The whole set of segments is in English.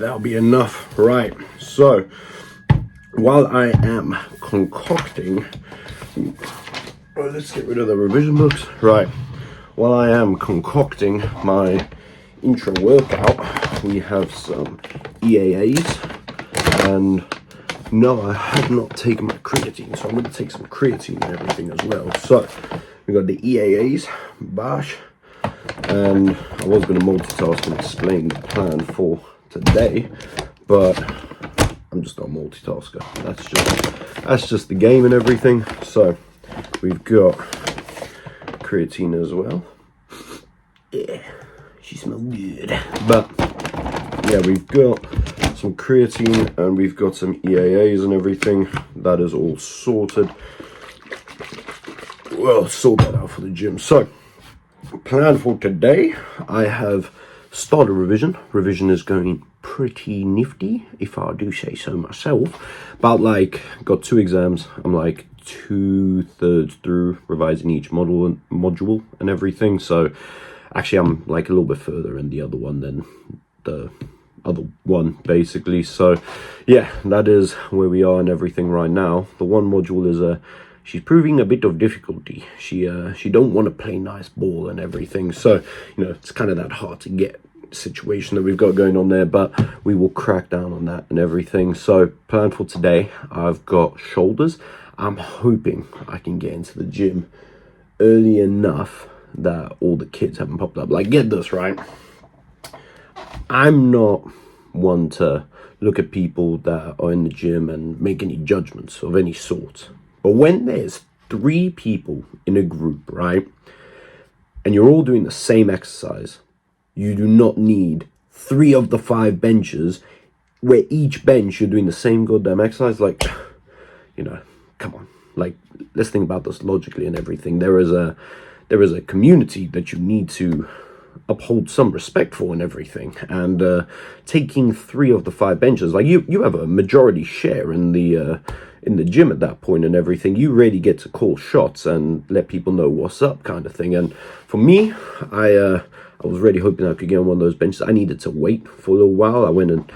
that'll be enough. Right, so while I am concocting, let's get rid of the revision books. Right, while I am concocting my intro workout, we have some EAAs, and no, I have not taken my creatine, so I'm going to take some creatine and everything as well. So we got the EAAs, bash, and I was going to multitask and explain the plan for today, but I'm just not a multitasker. That's just the game and everything. So we've got creatine as well. Yeah, she smells good. But yeah, we've got some creatine and we've got some EAAs and everything. That is all sorted. Well, sort that out for the gym. So plan for today, I have started revision. Revision is going pretty nifty, if I do say so myself. About got 2 exams. I'm like 2/3 through revising each module and everything. So actually I'm like a little bit further in the other one than the other one, basically. So yeah, that is where we are and everything right now. The one module is she's proving a bit of difficulty. She don't want to play nice ball and everything. So, it's kind of that hard to get situation that we've got going on there, but we will crack down on that and everything. So plan for today, I've got shoulders. I'm hoping I can get into the gym early enough that all the kids haven't popped up. Like, get this, right? I'm not one to look at people that are in the gym and make any judgments of any sort. But when there's 3 people in a group, right, and you're all doing the same exercise, you do not need 3 of the 5 benches where each bench you're doing the same goddamn exercise. Like, come on. Like, let's think about this logically and everything. There is a community that you need to uphold some respect for and everything. And taking 3 of the 5 benches, like you have a majority share in the gym at that point and everything. You really get to call shots and let people know what's up, kind of thing. And for me, I was really hoping I could get on one of those benches. I needed to wait for a little while. I went and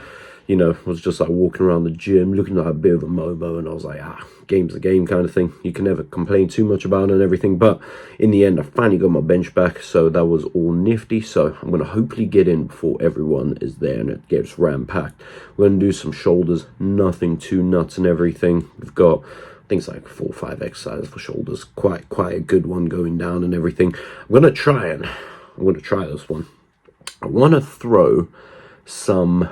was just like walking around the gym looking like a bit of a momo, and I was like, game's the game, kind of thing. You can never complain too much about it and everything. But in the end, I finally got my bench back, so that was all nifty. So I'm going to hopefully get in before everyone is there and it gets ram-packed. We're going to do some shoulders, nothing too nuts and everything. We've got things like 4 or 5 exercises for shoulders, quite a good one going down and everything. I'm going to try this one. I want to throw some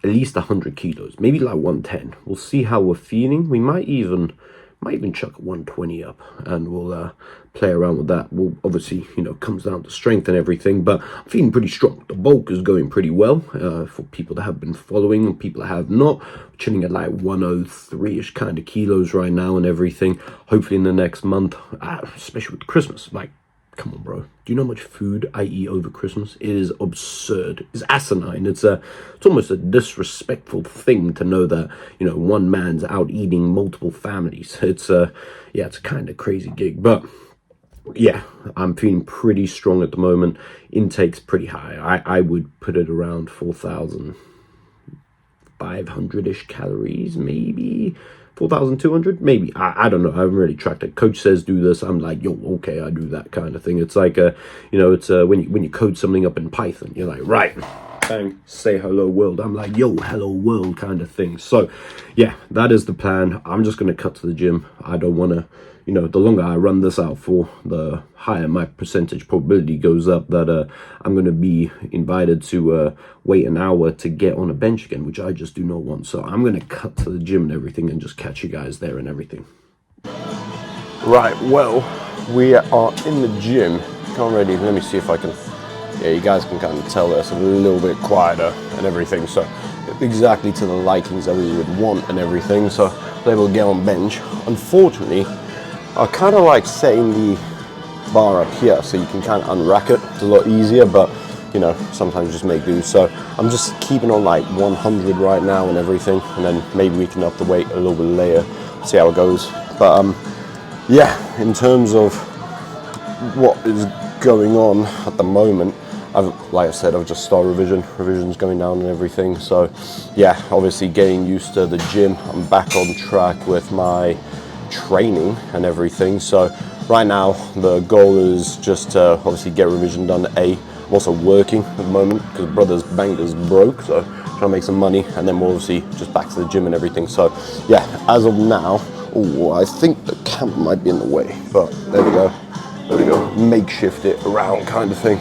at least 100 kilos, maybe like 110. We'll see how we're feeling. We might even chuck 120 up, and we'll play around with that. We'll obviously, comes down to strength and everything, but I'm feeling pretty strong. The bulk is going pretty well for people that have been following and people that have not. We're chilling at like 103-ish kind of kilos right now and everything. Hopefully in the next month, especially with Christmas, like, come on, bro. Do you know how much food I eat over Christmas? It is absurd. It's asinine. It's almost a disrespectful thing to know that, one man's out eating multiple families. It's a kind of crazy gig. But yeah, I'm feeling pretty strong at the moment. Intake's pretty high. I would put it around 4,500-ish calories, maybe 4,200, maybe. I don't know. I haven't really tracked it. Coach says do this. I'm like, yo, okay, I do that kind of thing. It's like when you code something up in Python, you're like, right, bang, say hello world. I'm like, yo, hello world kind of thing. So yeah, that is the plan. I'm just gonna cut to the gym. I don't want to, the longer I run this out for, the higher my percentage probability goes up that I'm going to be invited to wait an hour to get on a bench again, which I just do not want. So I'm going to cut to the gym and everything and just catch you guys there and everything. Right, well, we are in the gym. Already, let me see if I can, you guys can kind of tell that it's a little bit quieter and everything. So exactly to the likings that we would want and everything. So they will get on bench. Unfortunately, I kind of like setting the bar up here so you can kind of unrack it. It's a lot easier, but sometimes just make do. So I'm just keeping on like 100 right now and everything, and then maybe we can up the weight a little bit later, see how it goes. But yeah, in terms of what is going on at the moment, like I said, I've just started revision's going down and everything. So yeah, obviously getting used to the gym. I'm back on track with my training and everything. So right now the goal is just to obviously get revision done. I'm also working at the moment because brother's bank is broke, so trying to make some money, and then we're obviously just back to the gym and everything. So yeah, as of now, I think the camp might be in the way, but there we go, makeshift it around kind of thing.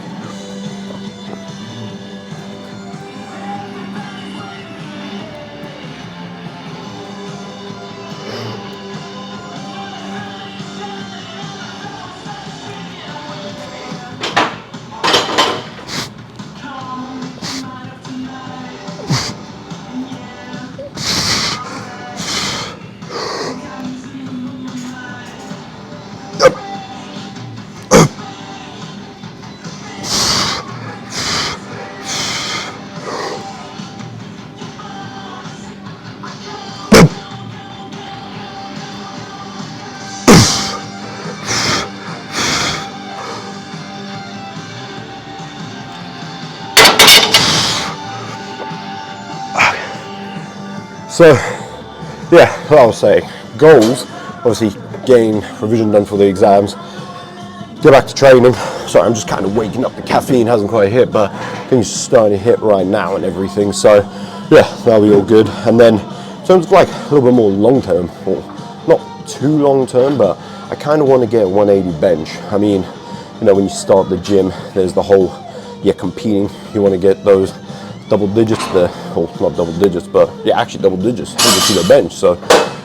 So yeah, what I was saying, goals, obviously getting revision done for the exams, get back to training. Sorry, I'm just kind of waking up, the caffeine hasn't quite hit, but things are starting to hit right now and everything. So yeah, that'll be all good. And then in terms of like a little bit more long term, or not too long term, but I kind of want to get a 180 bench. I mean, you know, when you start the gym, there's the whole, competing, you want to get those double digits there, well, not double digits, but yeah, actually double digits, 100 kilo bench. So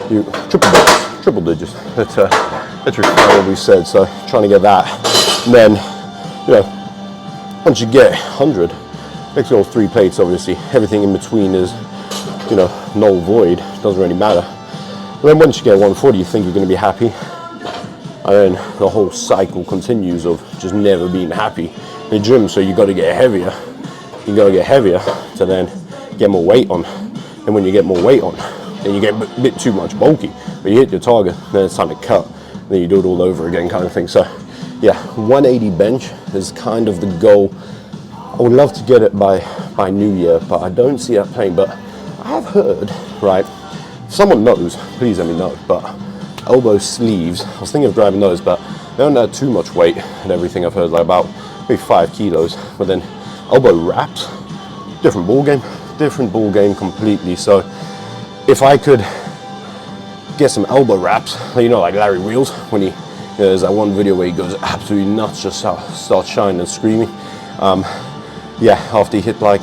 you triple digits. That's what we said. So trying to get that, and then once you get 100, makes it all 3 plates. Obviously, everything in between is null void. Doesn't really matter. And then once you get 140, you think you're going to be happy, and then the whole cycle continues of just never being happy in the gym. So you got to get heavier. You got to get heavier to then get more weight on. And when you get more weight on, then you get a bit too much bulky. But you hit your target, then it's time to cut. Then you do it all over again, kind of thing. So yeah, 180 bench is kind of the goal. I would love to get it by New Year, but I don't see that playing. But I have heard, right, if someone knows, please let me know, but elbow sleeves, I was thinking of grabbing those, but they don't add too much weight and everything. I've heard like about maybe 5 kilos, but then elbow wraps, different ball game completely. So if I could get some elbow wraps, like Larry Reels, when he, there's that one video where he goes absolutely nuts, just starts shining and screaming. After he hit like,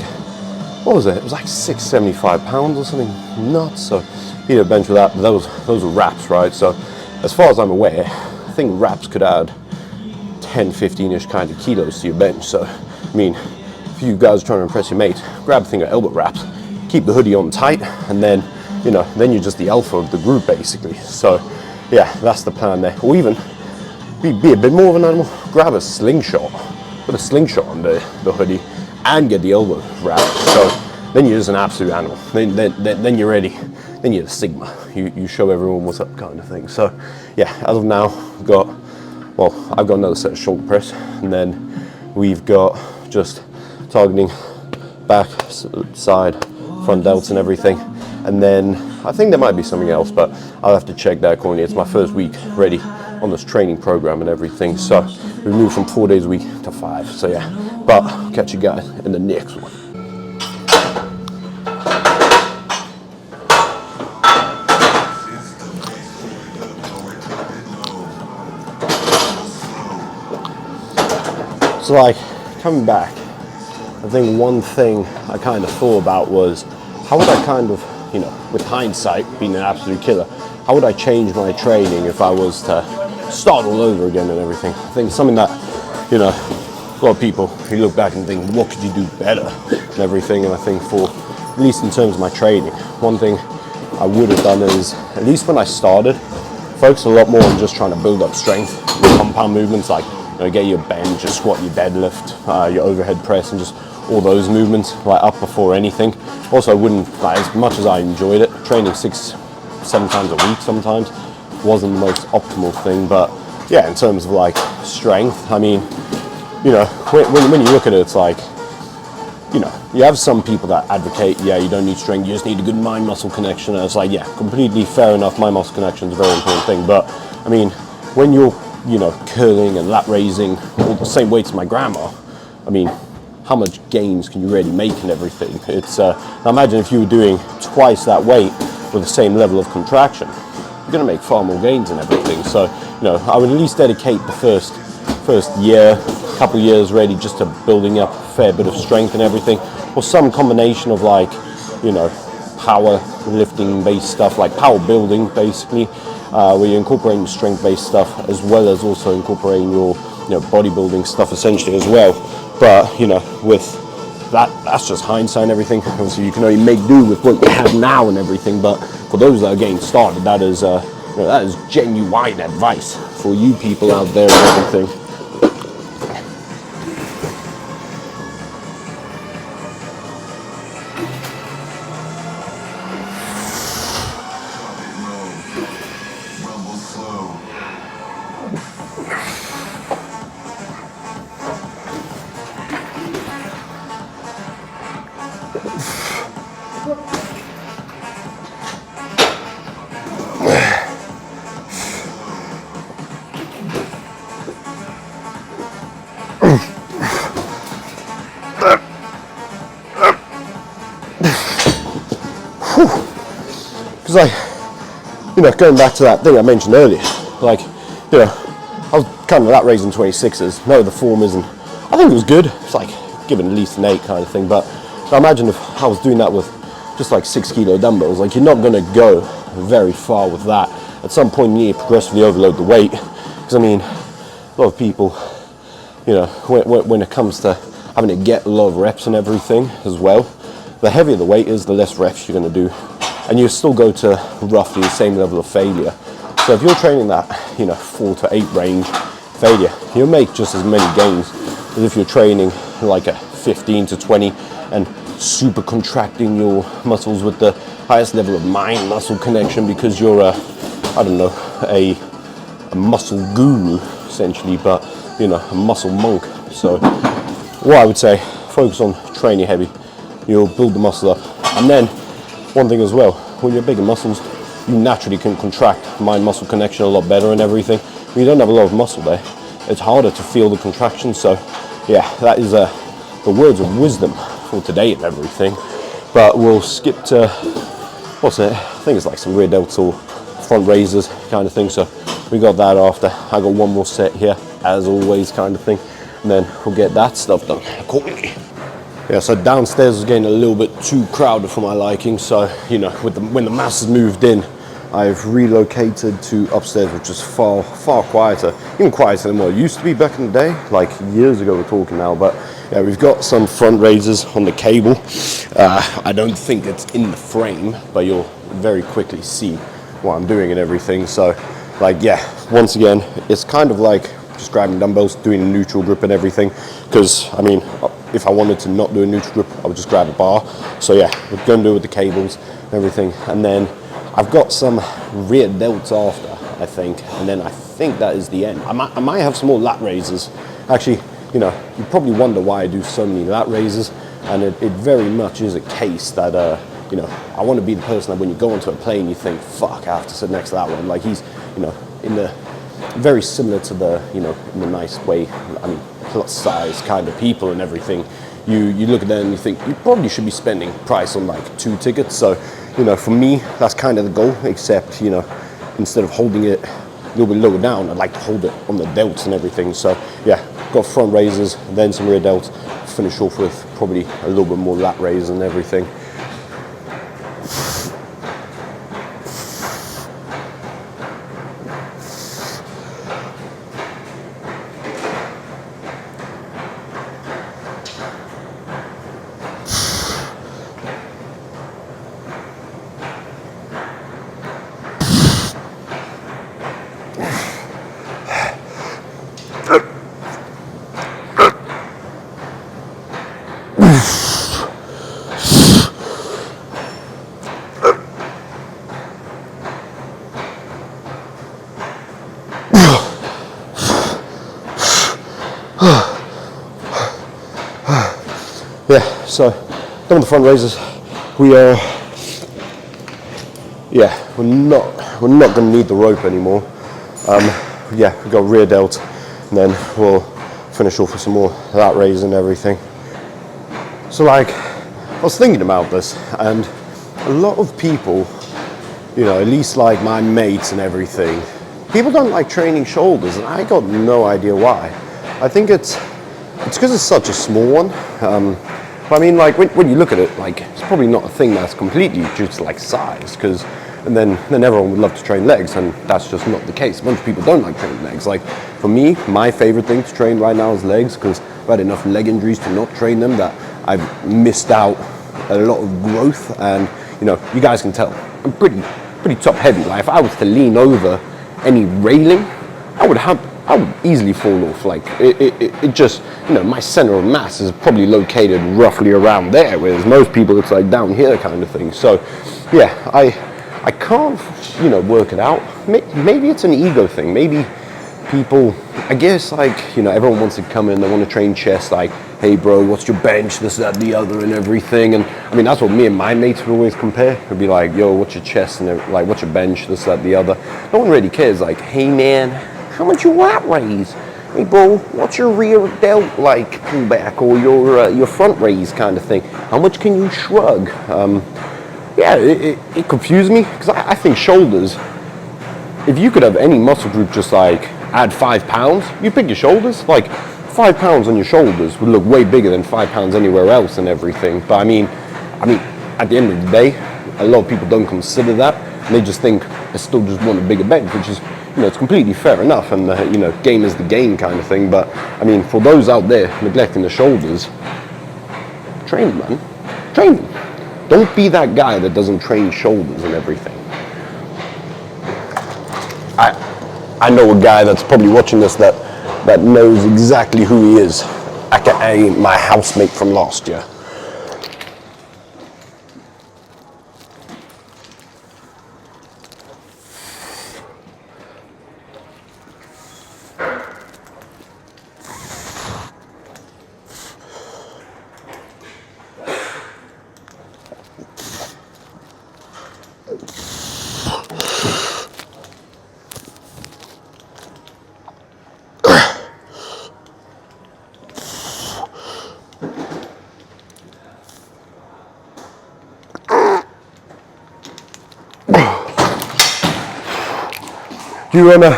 what was it? It was like 675 pounds or something nuts. So he did a bench with that. Those were wraps, right? So as far as I'm aware, I think wraps could add 10, 15-ish kind of kilos to your bench. So I mean, if you guys are trying to impress your mate, grab a thing of elbow wraps, keep the hoodie on tight, and then then you're just the alpha of the group basically. So yeah, that's the plan there. Or even be a bit more of an animal, grab a slingshot, put a slingshot on the hoodie and get the elbow wrap. So then you're just an absolute animal. Then you're ready. Then you're the Sigma. You show everyone what's up, kind of thing. So yeah, as of now, I've got another set of shoulder press, and then we've got just targeting back, side, front delts and everything. And then I think there might be something else, but I'll have to check that accordingly. It's my first week ready on this training program and everything. So we moved from 4 days a week to 5. So yeah, but I'll catch you guys in the next one. So like coming back, I think one thing I kind of thought about was how would I kind of, with hindsight being an absolute killer, how would I change my training if I was to start all over again and everything? I think something that, a lot of people, you look back and think, what could you do better and everything? And I think for, at least in terms of my training, one thing I would have done is, at least when I started, focus a lot more on just trying to build up strength with compound movements, like get your bench, your squat, your deadlift, your overhead press, and just all those movements like up before anything. Also, I wouldn't, like, as much as I enjoyed it, training 6-7 times a week sometimes wasn't the most optimal thing. But yeah, in terms of like strength, I mean, you know, when you look at it, it's like, you know, you have some people that advocate, yeah, you don't need strength, you just need a good mind-muscle connection. And it's like, yeah, completely fair enough. Mind-muscle connection is a very important thing. But I mean, when you're, you know, curling and lat raising all the same weights as my grandma, I mean, how much gains can you really make and everything? It's now imagine if you were doing twice that weight with the same level of contraction, you're going to make far more gains and everything. So, you know, I would at least dedicate the first year, couple years really just to building up a fair bit of strength and everything, or some combination of, like, you know, power lifting based stuff, like power building basically, where you're incorporating strength based stuff as well as also incorporating your, you know, bodybuilding stuff essentially as well. But, you know, with that's just hindsight and everything. Obviously you can only make do with what you have now and everything, but for those that are getting started, that is you know, that is genuine advice for you people out there and everything. Because, like, you know, going back to that thing I mentioned earlier, like, you know, I was kind of lat raising 26s. No, the form isn't. I think it was good. It's like giving at least an 8 kind of thing. But I imagine if I was doing that with just like 6 kilo dumbbells, like, you're not going to go very far with that. At some point, you need to progressively overload the weight. Because, I mean, a lot of people, you know, when it comes to having to get a lot of reps and everything as well, the heavier the weight is, the less reps you're going to do. And you still go to roughly the same level of failure. So if you're training that, you know, 4 to 8 range failure, you'll make just as many gains as if you're training like a 15 to 20 and super contracting your muscles with the highest level of mind muscle connection because you're I don't know, a muscle guru essentially, but, you know, a muscle monk. So what I would say, focus on training heavy. You'll build the muscle up. And then one thing as well, when you're bigger muscles, you naturally can contract mind-muscle connection a lot better and everything. When you don't have a lot of muscle there, it's harder to feel the contraction. So yeah, that is the words of wisdom for today and everything. But we'll skip to, what's it? I think it's like some rear delts or front raises kind of thing. So we got that after. I got one more set here, as always, kind of thing. And then we'll get that stuff done accordingly. Yeah, so downstairs was getting a little bit too crowded for my liking. So, you know, when the masses moved in, I've relocated to upstairs, which is far quieter, even quieter than what it used to be back in the day, like years ago we're talking now. But yeah, we've got some front raises on the cable. I don't think it's in the frame, but you'll very quickly see what I'm doing and everything. So, like, yeah, once again, it's kind of like just grabbing dumbbells, doing a neutral grip and everything. Because, I mean, if I wanted to not do a neutral grip, I would just grab a bar. So yeah, we're going to do it with the cables and everything. And then I've got some rear delts after, I think. And then I think that is the end. I might have some more lat raises. Actually, you know, you probably wonder why I do so many lat raises. And it very much is a case that, you know, I want to be the person that when you go onto a plane, you think, fuck, I have to sit next to that one. Like, he's, you know, in the very similar to the, you know, in a nice way, I mean, plus size kind of people and everything. You look at them and you think you probably should be spending price on like 2 tickets. So, you know, for me, that's kind of the goal, except, you know, instead of holding it a little bit lower down, I'd like to hold it on the delts and everything. So yeah, got front raises, then some rear delts, finish off with probably a little bit more lat raises and everything. So done with the front raises. We are, yeah, we're not going to need the rope anymore. Yeah, we've got rear delt, and then we'll finish off with some more lat raises and everything. So like, I was thinking about this, and a lot of people, you know, at least like my mates and everything, people don't like training shoulders, and I got no idea why. I think it's because it's such a small one. But I mean, like when you look at it, like it's probably not a thing that's completely due to like size, because and then everyone would love to train legs, and that's just not the case. A bunch of people don't like training legs. Like for me, my favorite thing to train right now is legs, because I've had enough leg injuries to not train them that I've missed out a lot of growth. And you know, you guys can tell I'm pretty top heavy. Like if I was to lean over any railing, I would easily fall off. Like it just, you know, my center of mass is probably located roughly around there, whereas most people it's like down here kind of thing. So yeah, I can't, you know, work it out. Maybe it's an ego thing. Maybe people, I guess, like, you know, everyone wants to come in, they want to train chest, like, hey bro, what's your bench, this, that, the other, and everything. And I mean, that's what me and my mates would always compare. It'd be like, yo, what's your chest, and like, what's your bench, this, that, the other. No one really cares. Like, hey man, how much you lat raise? Hey bro, what's your rear delt like pullback, or your front raise kind of thing? How much can you shrug? Yeah, it confused me, because I think shoulders, if you could have any muscle group just like add 5 pounds, you pick your shoulders. Like 5 pounds on your shoulders would look way bigger than 5 pounds anywhere else and everything. But I mean, at the end of the day, a lot of people don't consider that, and they just think they still just want a bigger bench, which is, you know, it's completely fair enough, and you know, game is the game kind of thing. But I mean, for those out there neglecting the shoulders, train them, man, train them. Don't be that guy that doesn't train shoulders and everything. I know a guy that's probably watching this that knows exactly who he is, aka my housemate from last year. Do you wanna,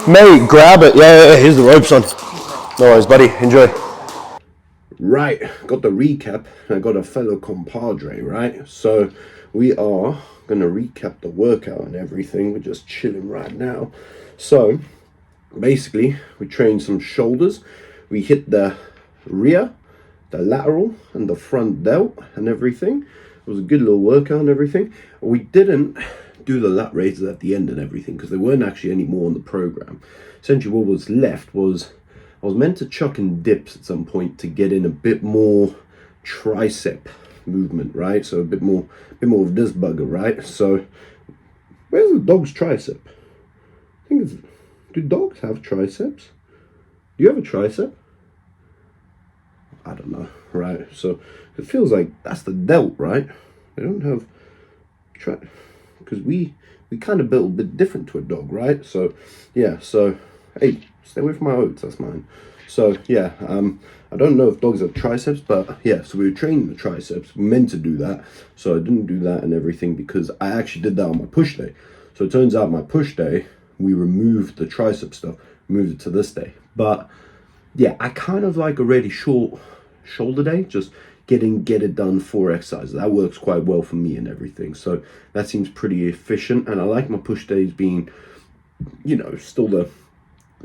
mate, grab it? Yeah, here's the rope, son. No worries, buddy, enjoy. Right, got the recap. I got a fellow compadre, right? So we are gonna recap the workout and everything. We're just chilling right now. So basically, we trained some shoulders. We hit the rear, the lateral, and the front delt and everything. It was a good little workout and everything. We didn't do the lat raises at the end and everything, because there weren't actually any more on the program. Essentially what was left was, I was meant to chuck in dips at some point to get in a bit more tricep movement, right? So a bit more of this bugger, right? So where's the dog's tricep? I think it's, do dogs have triceps? Do you have a tricep? I don't know, right? So it feels like that's the delt, right? They don't have because we kind of built a bit different to a dog, right? So yeah, so hey, stay away from my oats, that's mine. So yeah, I don't know if dogs have triceps, but yeah, so we were training the triceps. We meant to do that, so I didn't do that and everything, because I actually did that on my push day. So it turns out my push day, we removed the tricep stuff, moved it to this day. But yeah, I kind of like a really short shoulder day, just get it done 4 exercises. That works quite well for me and everything. So that seems pretty efficient, and I like my push days being, you know, still the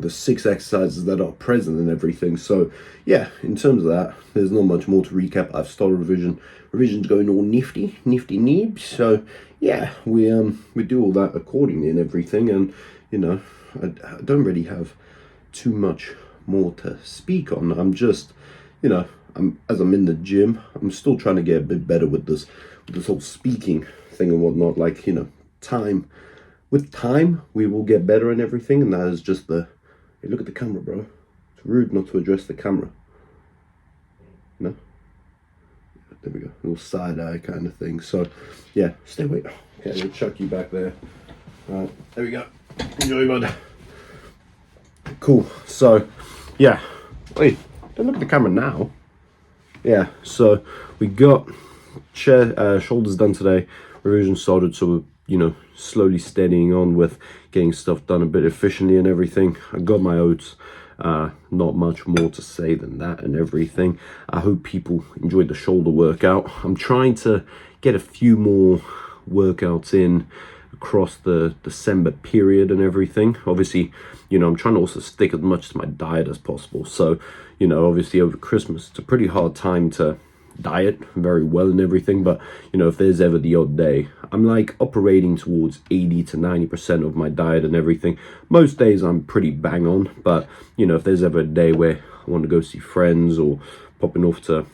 6 exercises that are present and everything. So yeah, in terms of that, there's not much more to recap. I've started revision's going all nifty neebs. So yeah, we do all that accordingly and everything. And you know, I don't really have too much more to speak on. I'm just, you know, as I'm in the gym, I'm still trying to get a bit better with this whole speaking thing and whatnot. Like, you know, with time we will get better and everything. And that is just hey, look at the camera, bro. It's rude not to address the camera. No, There we go, little side eye kind of thing. So yeah, stay away. Okay, we'll chuck you back there. All right, there we go. Enjoy, bud. Cool. So yeah, wait, don't look at the camera now. Yeah, so we got shoulders done today, revision started, so we're, you know, slowly steadying on with getting stuff done a bit efficiently and everything. I got my oats. Not much more to say than that and everything. I hope people enjoyed the shoulder workout. I'm trying to get a few more workouts in across the December period and everything. Obviously, you know, I'm trying to also stick as much to my diet as possible. So, you know, obviously over Christmas, it's a pretty hard time to diet very well and everything, but you know, if there's ever the odd day, I'm like operating towards 80 to 90% of my diet and everything. Most days I'm pretty bang on, but you know, if there's ever a day where I want to go see friends or popping off to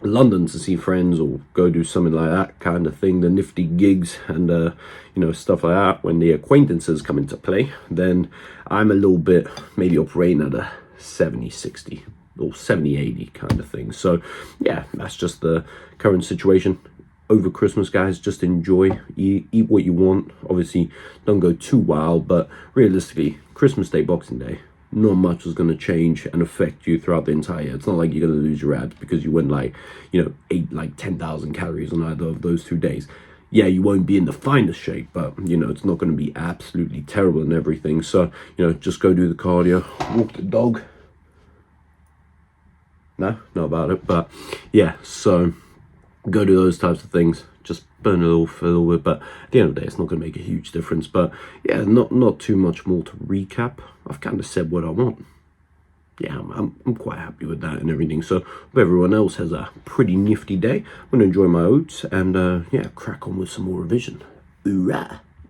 London to see friends or go do something like that kind of thing, the nifty gigs and you know, stuff like that, when the acquaintances come into play, then I'm a little bit maybe operating at a 70-60 or 70-80 kind of thing. So yeah, that's just the current situation over Christmas, guys. Just enjoy, eat what you want. Obviously don't go too wild, but realistically, Christmas Day, Boxing Day, not much is going to change and affect you throughout the entire year. It's not like you're going to lose your abs because you went like, you know, ate like 10,000 calories on either of those 2 days. Yeah, you won't be in the finest shape, but you know, it's not going to be absolutely terrible and everything. So, you know, just go do the cardio, walk the dog. No, not about it, but yeah, so go do those types of things, just burn a little bit, but at the end of the day, it's not going to make a huge difference. But yeah, not too much more to recap. I've kind of said what I want. Yeah, I'm quite happy with that and everything. So hope everyone else has a pretty nifty day. I'm going to enjoy my oats and yeah, crack on with some more revision. Hoorah!